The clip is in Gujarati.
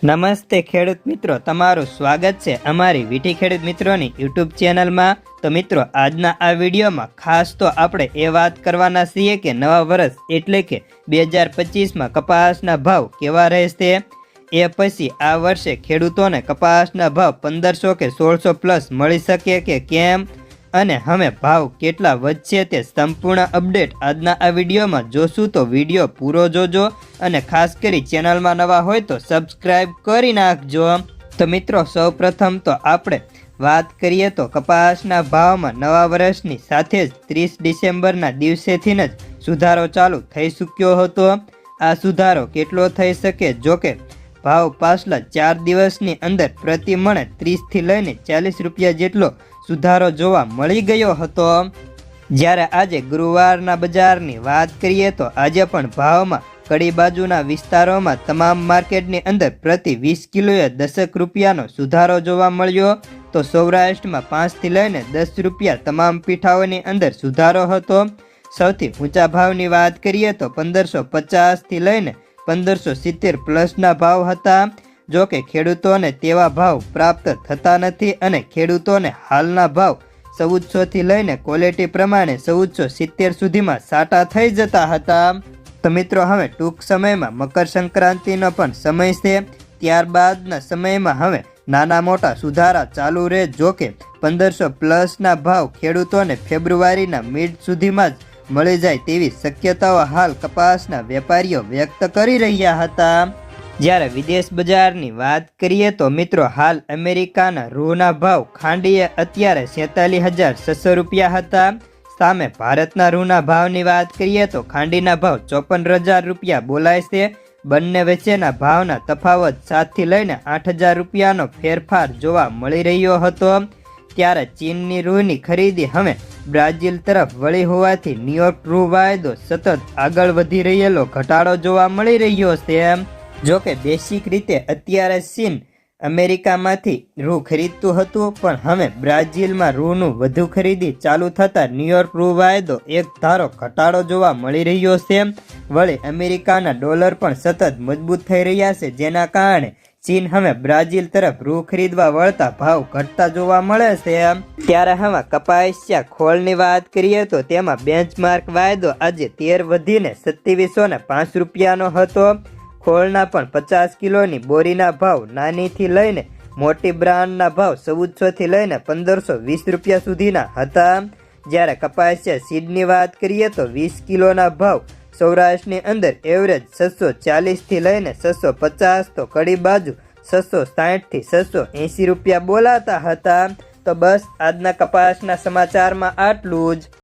નમસ્તે ખેડૂત મિત્રો, તમારું સ્વાગત છે અમારી વીટી ખેડૂત મિત્રોની યુટ્યુબ ચેનલમાં। તો મિત્રો, આજના આ વિડીયોમાં ખાસ તો આપણે એ વાત કરવાના છીએ કે નવા વર્ષ એટલે કે 2025માં કપાસના ભાવ કેવા રહેશે। એ પછી આ વર્ષે ખેડૂતોને કપાસના ભાવ 1500 કે 1600 પ્લસ મળી શકે કે કેમ, અને હવે ભાવ કેટલા વધશે તે સંપૂર્ણ અપડેટ આજના આ વિડીયોમાં જોશું। તો વિડીયો પૂરો જોજો અને ખાસ કરી ચેનલમાં નવા હોય તો સબસ્ક્રાઈબ કરી નાખજો। તો મિત્રો, સૌપ્રથમ તો આપણે વાત કરીએ તો કપાસના ભાવમાં નવા વર્ષની સાથે જ 30 ડિસેમ્બરના દિવસેથી જ સુધારો ચાલુ થઈ ચૂક્યો હતો। આ સુધારો કેટલો થઈ શકે? જોકે ભાવ પાછલા 4 દિવસની અંદર પ્રતિ મણે 30થી લઈને 40 રૂપિયા જેટલો સુધારો જોવા મળી ગયો હતો। જ્યારે આજે ગુરુવારના બજારની વાત કરીએ તો આજે પણ ભાવમાં કડી બાજુના વિસ્તારોમાં તમામ માર્કેટની અંદર પ્રતિ 20 કિલોએ 10 રૂપિયાનો સુધારો જોવા મળ્યો। તો સૌરાષ્ટ્રમાં 5થી લઈને 10 રૂપિયા તમામ પીઠાઓની અંદર સુધારો હતો। સૌથી ઊંચા ભાવની વાત કરીએ તો 1550થી લઈને 1570 પ્લસના ભાવ હતા। જો કે ખેડૂતોને તેવા ભાવ પ્રાપ્ત થતા નથી અને ખેડૂતોને હાલના ભાવ 1400થી લઈને ક્વોલિટી પ્રમાણે 1470 સુધીમાં સાટા થઈ જતા હતા। તો મિત્રો, હવે ટૂંક સમયમાં મકર સંક્રાંતિનો પણ સમય છે, ત્યારબાદના સમયમાં હવે નાના મોટા સુધારા ચાલુ રહે। જો કે 1500 પ્લસના ભાવ ખેડૂતોને ફેબ્રુઆરીના મિડ સુધીમાં જ મળી જાય તેવી શક્યતાઓ હાલ કપાસના વેપારીઓ વ્યક્ત કરી રહ્યા હતા। જ્યારે વિદેશ બજારની વાત કરીએ તો મિત્રો, હાલ અમેરિકાના રૂના ભાવ ખાંડીએ અત્યારે 47600 રૂપિયા હતા। સામે ભારતના રૂના ભાવની વાત કરીએ તો ખાંડીના ભાવ 54000 રૂપિયા બોલાય છે। બંને વચ્ચેના ભાવના તફાવત 7થી લઈને 8000 રૂપિયાનો ફેરફાર જોવા મળી રહ્યો હતો। ત્યારે ચીનની રૂની ખરીદી હવે બ્રાઝિલ તરફ વળી હોવાથી ન્યુયોર્ક રૂ વાયદો સતત આગળ વધી રહેલો ઘટાડો જોવા મળી રહ્યો છે। જો કે બેસિક રીતે અત્યારે ચીન અમેરિકામાંથી રૂ ખરીદતું હતું, પણ હવે બ્રાઝિલમાં રૂનું વધુ ખરીદી ચાલુ થતાં ન્યુયોર્ક રૂ વાયદો એક ધારો ઘટાડો જોવા મળી રહ્યો છે। વળી અમેરિકાના ડોલર પણ સતત મજબૂત થઈ રહ્યા છે, જેના કારણે ચીન હવે બ્રાઝિલ તરફ રૂ ખરીદવા વળતા ભાવ ઘટતા જોવા મળે છે। ત્યારે હવે કપાસિયા ખોળની વાત કરીએ તો તેમાં બેન્ચમાર્ક વાયદો આજે 13 વધીને 2705 રૂપિયાનો હતો। ખોળના પણ 50 કિલોની બોરીના ભાવ નાનીથી લઈને મોટી બ્રાન્ડના ભાવ 1400થી લઈને 1520 રૂપિયા સુધીના હતા। જ્યારે કપાસિયા સીડની વાત કરીએ તો 20 કિલોના ભાવ સૌરાષ્ટ્રની અંદર એવરેજ 640થી લઈને 650, તો કડી બાજુ 660થી 680 રૂપિયા બોલાતા હતા। તો બસ આજના કપાસના સમાચારમાં આટલું જ।